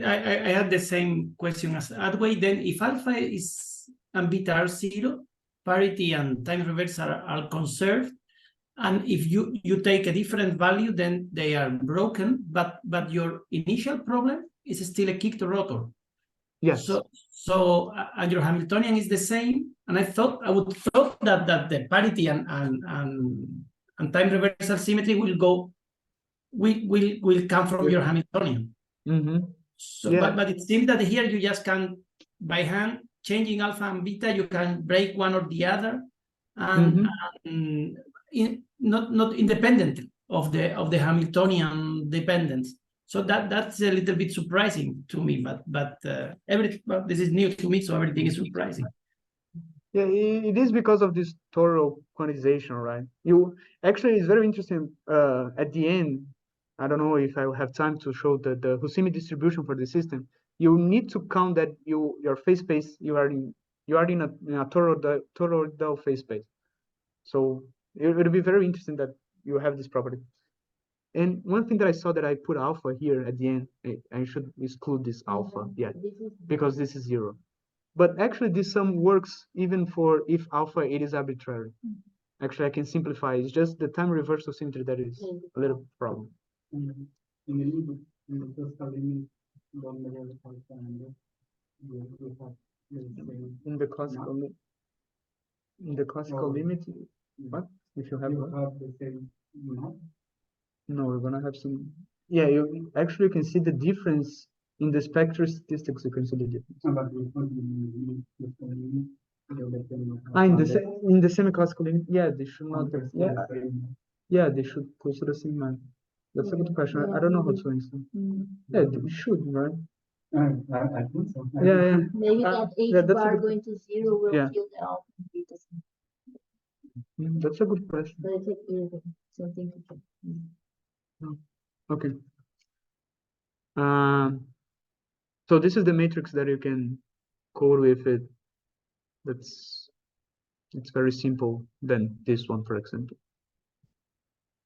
I had the same question as Adway. Then, if alpha is and beta are 0, parity and time reverse are conserved. And if you take a different value, then they are broken. But your initial problem is still a kicked rotor. Yes. So and your Hamiltonian is the same. And I would thought that the parity and time reversal symmetry will come from your Hamiltonian. So, but it seems that here you just can by hand changing alpha and beta, you can break one or the other, and not independent of the Hamiltonian dependence. So that's a little bit surprising to me, but this is new to me, so everything is surprising. Yeah, it is because of this thorough quantization, right? You actually, it's very interesting. At the end, I don't know if I will have time to show the Husimi distribution for the system. You need to count that your phase space you are in a toroidal phase space. So it'll be very interesting that you have this property. And one thing that I saw that I put alpha here at the end, I should exclude this alpha, yeah, because this is 0. But actually, this sum works even for if alpha it is arbitrary. Actually, I can simplify. It's just the time reversal symmetry that is a little problem. In the limit, in the first limit, don't measure the alpha and you have the same. In the classical limit, what if you have You what? have the same map. No, we're gonna have some. Yeah, you actually can see the difference in the spectral statistics. You can see the difference. But we put the same In the semi-classical limit, yeah, they should not. Yeah, they should close to the same man. That's a good question. I don't know how to answer. Yeah, we should, right? I think so. Yeah. Maybe that H yeah, that's a bar good- going to 0 will Yeah. kill the alpha and beta. That's a good question. But I think something to check. Okay. So this is the matrix that you can code with it. It's very simple than this one, for example.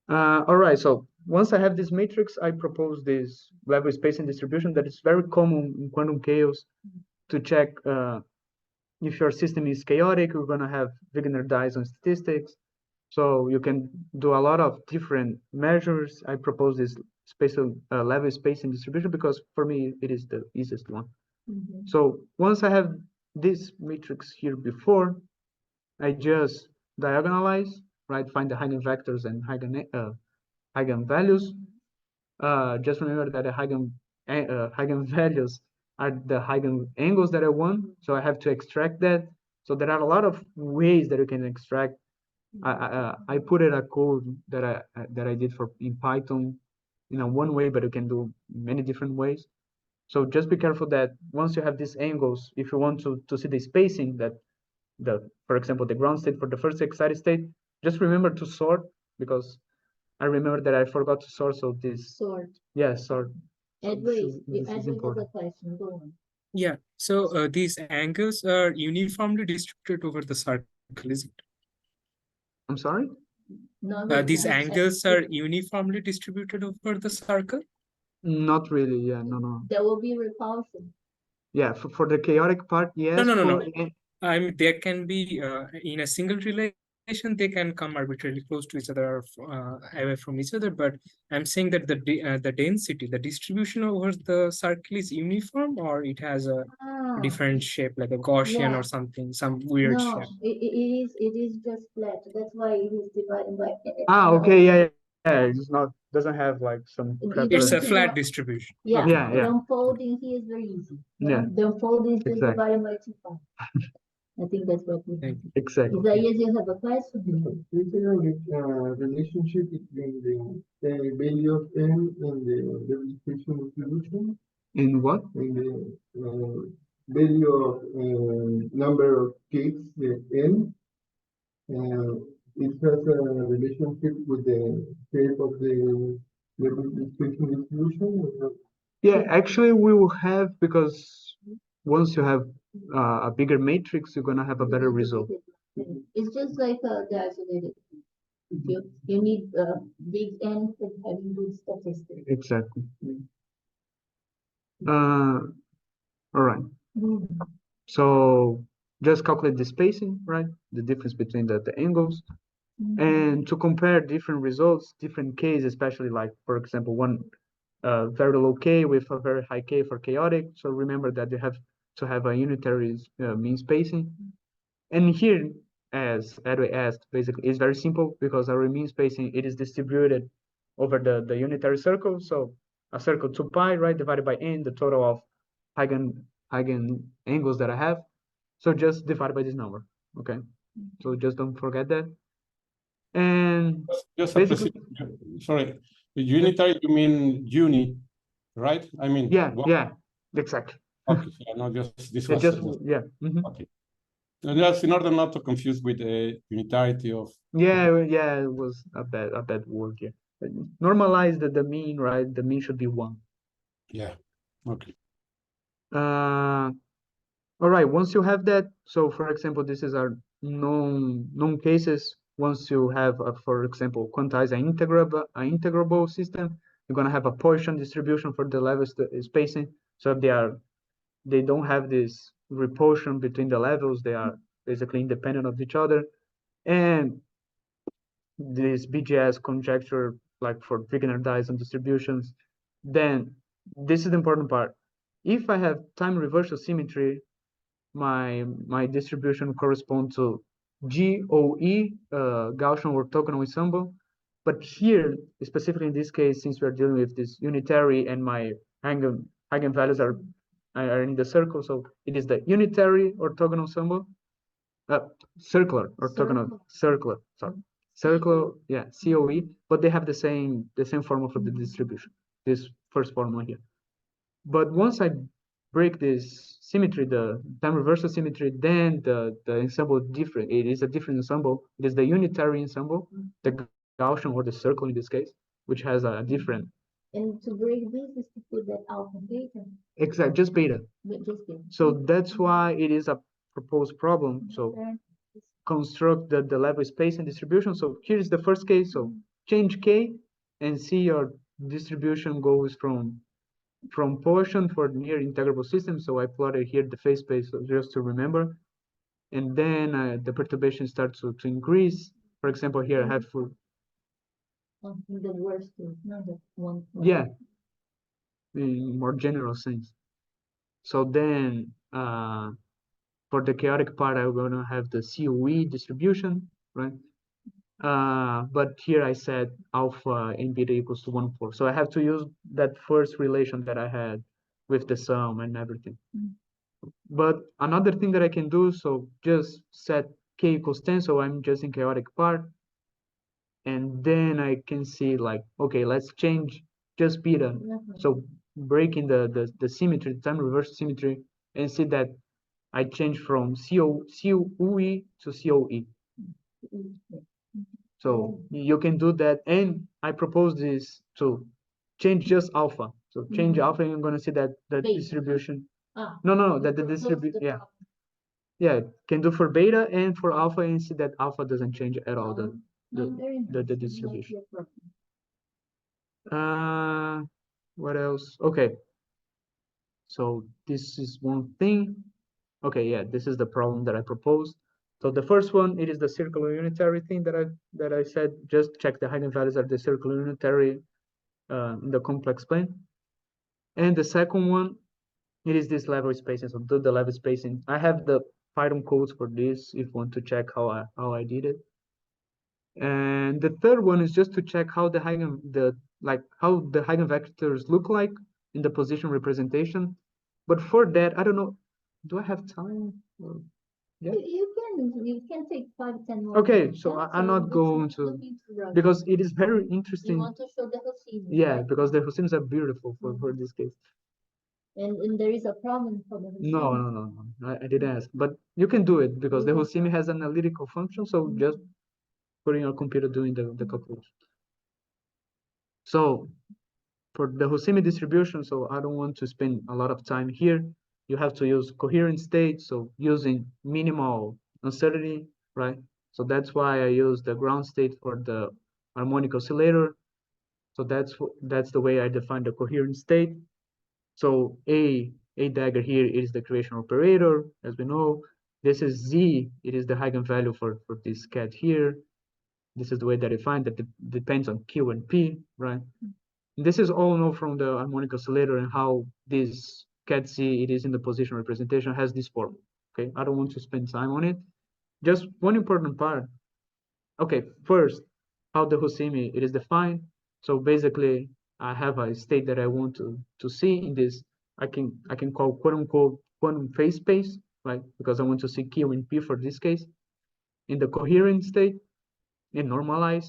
All right, so once I have this matrix, I propose this level spacing distribution that is very common in quantum chaos to check if your system is chaotic, you're gonna have Wigner-Dyson statistics. So you can do a lot of different measures. I propose this spatial level spacing distribution because for me, it is the easiest one. So once I have this matrix here before, I just diagonalize, right? Find the eigenvectors and eigenvalues. Just remember that the eigenvalues are the eigenangles that I want. So I have to extract that. So there are a lot of ways that you can extract. I put in a code that I did in Python, one way, but you can do many different ways. So just be careful that once you have these angles, if you want to see the spacing that for example, the ground state for the first excited state, just remember to sort because I remember that I forgot to sort. So this Sort. Yeah, sort. Edward, This is Edward has a important. question. Go on. Yeah, so these angles are uniformly distributed over the circle, is it? I'm sorry? No, These angles are uniformly distributed over the circle? Not really. Yeah, no. There will be repulsion. Yeah, for the chaotic part, yes. No. I mean, there can be in a single relation, they can come arbitrarily close to each other or away from each other. But I'm saying that the density, the distribution over the circle is uniform, or it has a different shape, like a Gaussian Yeah. or something, some weird No, shape. it is just flat. That's why it is divided by. Okay, yeah. It's not doesn't have like some. It's a to flat do- distribution. Yeah, Okay. Yeah. the unfolding here is very easy. Yeah. The unfolding is just Exactly. divided by 2 I think that's what we Thank do. Exactly. Isaias, you have a question? Is there a relationship between the value of n and the representation distribution? In what? And the value of number of gates, the n, it has a relationship with the shape of the representation distribution? Yeah, actually, we will have because once you have a bigger matrix, you're gonna have a better result. It's just like the isolated. You need big N for having good statistics. Exactly. All right. So just calculate the spacing, right? The difference between the angles. And to compare different results, different Ks, especially like, for example, one very low K with a very high K for chaotic. So remember that you have to have a unitary mean spacing. And here, as Edwin asked, basically, it's very simple because our mean spacing, it is distributed over the unitary circle. So a circle 2 pi, right, divided by n, the total of eigen angles that I have. So just divide by this number, okay? So just don't forget that. And Just a basically, sorry, the unitary, you mean unit, right? I mean, yeah, what? yeah, exactly. Okay, yeah, no, just this Yeah, was just yeah. okay. And that's in order not to confuse with the unitarity of. Yeah, yeah, it was a bad word. Yeah, normalize the mean, right? The mean should be 1. Yeah. Okay. All right. Once you have that, so for example, this is our known cases. Once you have, for example, quantize an integrable system, you're gonna have a Poisson distribution for the level spacing. So if they don't have this repulsion between the levels, they are basically independent of each other. And this BGS conjecture, like for Wigner Dyson distributions, then this is the important part. If I have time reversal symmetry, my distribution corresponds to GOE, Gaussian orthogonal ensemble. But here, specifically in this case, since we're dealing with this unitary and my eigenvalues are in the circle, so it is the unitary orthogonal ensemble, circular orthogonal, circular, sorry, circular, yeah, COE, but they have the same formula for the distribution, this first formula here. But once I break this symmetry, the time reversal symmetry, then the ensemble is different. It is a different ensemble. It is the unitary ensemble, the Gaussian or the circle in this case, which has a different. And to break this is to put that alpha beta, Exact, just beta. but just beta. So that's why it is a proposed problem. So construct the level space and distribution. So here's the first case. So change K and see your distribution goes from Poisson for near integrable system. So I plotted here the phase space just to remember. And then the perturbation starts to increase. For example, here I have for In the worst case, not the one. yeah, in more general sense. So then for the chaotic part, I'm gonna have the COE distribution, right? But here I said alpha and beta equals to 1/4. So I have to use that first relation that I had with the sum and everything. But another thing that I can do, so just set K equals 10, so I'm just in chaotic part. And then I can see like, okay, let's change just beta. So breaking the symmetry, the time reverse symmetry, and see that I change from COE to COE. So you can do that. And I propose this to change just alpha. So change alpha, and you're gonna see that the Beta. distribution. Ah, No, that the so distribution, the yeah. problem. Yeah, can do for beta and for alpha, and see that alpha doesn't change at all, Very the interesting. distribution. Like your problem. What else? Okay. So this is one thing. Okay, yeah, this is the problem that I proposed. So the first one, it is the circular unitary thing that I said. Just check the eigenvalues are the circular unitary in the complex plane. And the second one, it is this level spacing. So do the level spacing. I have the Python codes for this if you want to check how I did it. And the third one is just to check how the eigenvectors look like in the position representation. But for that, I don't know. Do I have time? Yeah. You can take 5-10 more. Okay, minutes, so yeah? I'm not it's going to, looking to rush. because it is very You interesting. want to show the Husimi, Yeah, right? because the Husims are beautiful for this case. And there is a problem for the Husimi. No, I didn't ask, but you can do it because the Husimi has an analytical function. So just put in your computer doing the calculation. So for the Husimi distribution, so I don't want to spend a lot of time here. You have to use coherent state, so using minimal uncertainty, right? So that's why I use the ground state for the harmonic oscillator. So that's the way I define the coherent state. So A dagger here is the creation operator, as we know. This is Z, it is the eigenvalue for this cat here. This is the way that I find that depends on Q and P, right? This is all known from the harmonic oscillator and how this cat Z, it is in the position representation, has this form. Okay, I don't want to spend time on it. Just one important part. Okay, first, how the Husimi it is defined. So basically, I have a state that I want to see in this. I can call quote unquote quantum phase space, right? Because I want to see Q and P for this case in the coherent state and normalize,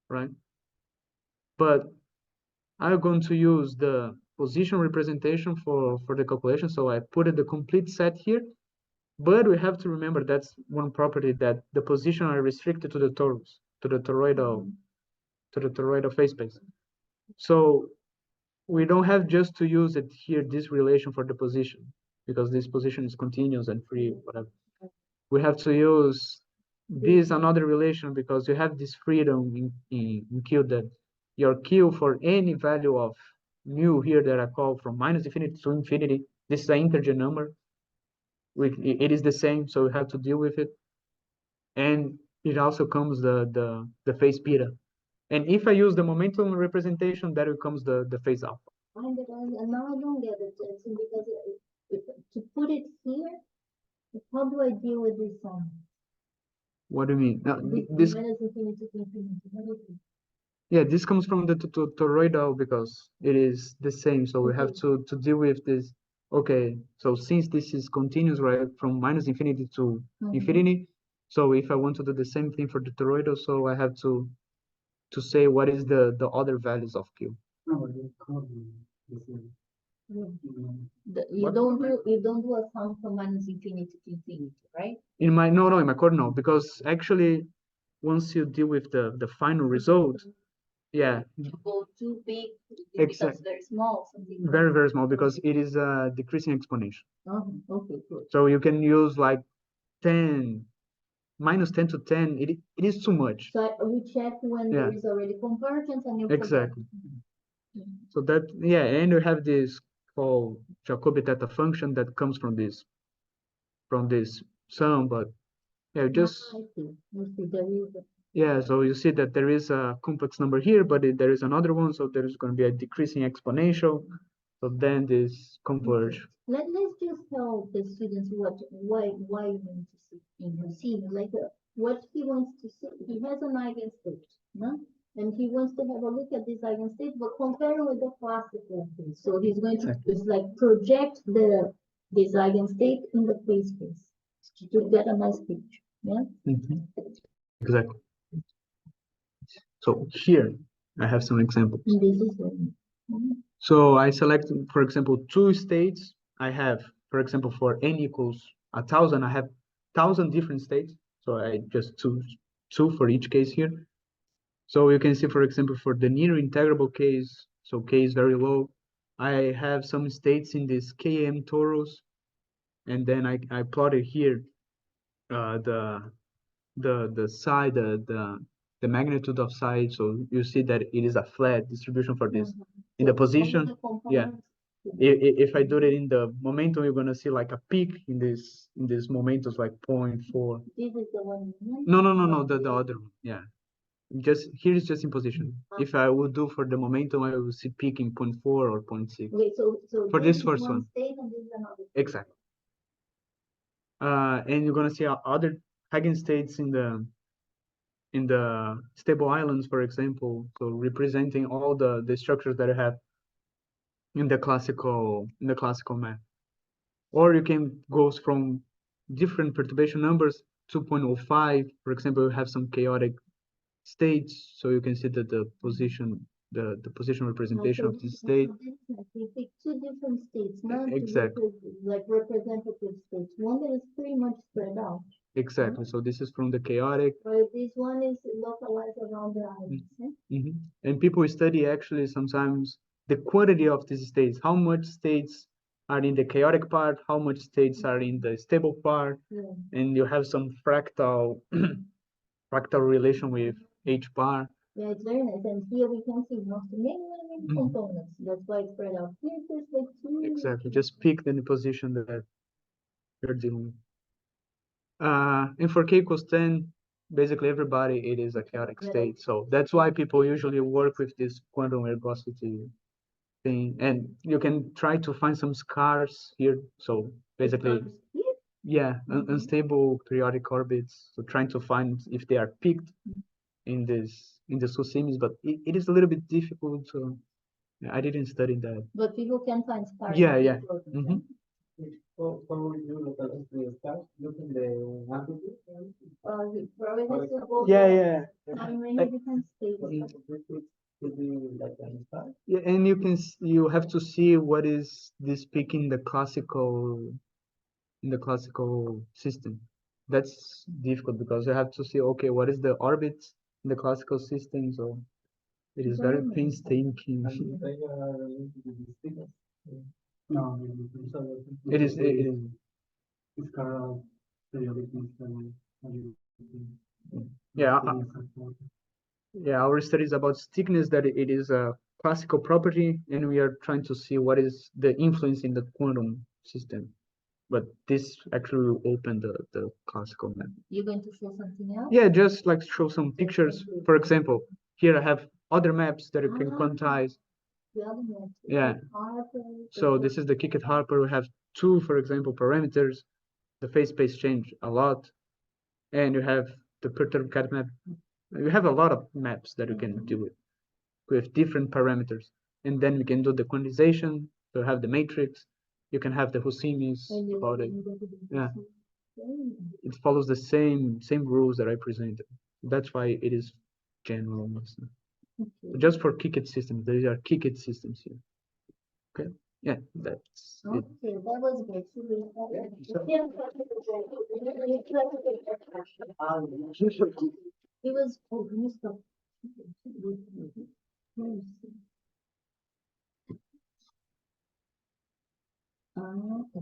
right? But I'm going to use the position representation for the calculation. So I put the complete set here, but we have to remember that's one property, that the position are restricted to the torus, to the toroidal phase space. So we don't have just to use it here, this relation for the position, because this position is continuous and free, whatever. We have to use this another relation because you have this freedom in Q, that your Q for any value of mu here that I call from minus infinity to infinity, this is an integer number. It is the same, so we have to deal with it. And it also comes the phase beta. And if I use the momentum representation, that becomes the phase alpha. And now I don't get it, Edson, because to put it here, how do I deal with this sum? What do you mean? Now, This minus infinity to infinity. What is it? yeah, this comes from the toroidal because it is the same. So we have to deal with this. Okay, so since this is continuous, right, from minus infinity to infinity. So if I want to do the same thing for the toroidal, so I have to say what is the other values of Q. You don't do a sum from minus infinity to infinity, right? In my in my code, no, because actually once you deal with the final result, yeah, You go too big, it Exact- becomes very small, something. very, very small because it is a decreasing exponential. Okay, good. So you can use like 10, minus 10 to 10, it is too much. So we check when Yeah. there is already convergence and you Exactly. forget. So that, yeah, and you have this called Jacobi theta function that comes from this sum, but yeah, just, I see. There is yeah, so you see that there is a complex number here, but there is another one, so there is going to be a decreasing exponential. So then this converge. Let's just tell the students why you want to see in Husimi, like what he wants to see. He has an eigenstate, no? And he wants to have a look at this eigenstate, but compare it with the classical case. So he's going to just like project this eigenstate in the phase space to get a nice picture. Yeah. Exactly. So here I have some examples. And this is one. So I select, for example, two states. I have, for example, for n equals 1,000, I have 1,000 different states. So I just choose two for each case here. So you can see, for example, for the near integrable case, so k is very low, I have some states in this km torus, and then I plotted here the side, the magnitude of side. So you see that it is a flat distribution for this. In the position, yeah. If I do it in the momentum, you're gonna see like a peak in this momentum, like 0.4. This is the one. No, the other one, yeah. Just here is just in position. If I would do for the momentum, I will see peak in 0.4 or 0.6. Okay, so For this this is first one one. state and this is another. Exactly. And you're gonna see other eigenstates in the stable islands, for example, so representing all the structures that I have in the classical map. Or you can go from different perturbation numbers, 2.05, for example, you have some chaotic states, so you can see that the position representation of this state. We pick two different states, not Exactly. like representative states. One that is pretty much spread out. Exactly. So this is from the chaotic. But this one is localized around the islands. And people study actually sometimes the quantity of these states, how much states are in the chaotic part, how much states are in the stable part, and you have some fractal relation with H bar. Yeah, it's very nice. And here we can see many components. That's why it's spread out. Here there's like two. Exactly. Just pick the position that you're dealing with. And for k equals 10, basically everybody, it is a chaotic state. So that's why people usually work with this quantum ergosity thing. And you can try to find some scars here. So basically, yeah, unstable periodic orbits. So trying to find if they are peaked in the Husimis, but it is a little bit difficult. So I didn't study that. But people can find stars. Yeah. How would you localize the stars? Looking the amplitude? You probably have to go Yeah, there. yeah. How many different states? Could be like an star. Yeah, and you can you have to see what is this peak in the classical system. That's difficult because you have to see, okay, what is the orbit in the classical system? So it is very painstaking. And they are linked to the thickness. No, It is it's Carl periodic yeah, yeah, our study is about thickness, that it is a classical property, and we are trying to see what is the influence in the quantum system. But this actually will open the classical map. You're going to show something else? Yeah, just like show some pictures. For example, here I have other maps that you can Ah. quantize. The other one. Yeah. So this is the Kickett-Harper. We have two, for example, parameters. The phase space change a lot, and you have the perturbed cat map. You have a lot of maps that you can do with different parameters, and then we can do the quantization. So have the matrix. You can have the Husimis about it. Yeah. It follows the same rules that I presented. That's why it is general. Just for Kickett systems, these are Kickett systems here. Okay. Yeah, that's it. Okay, that was good. It was, oh, can you stop? Okay.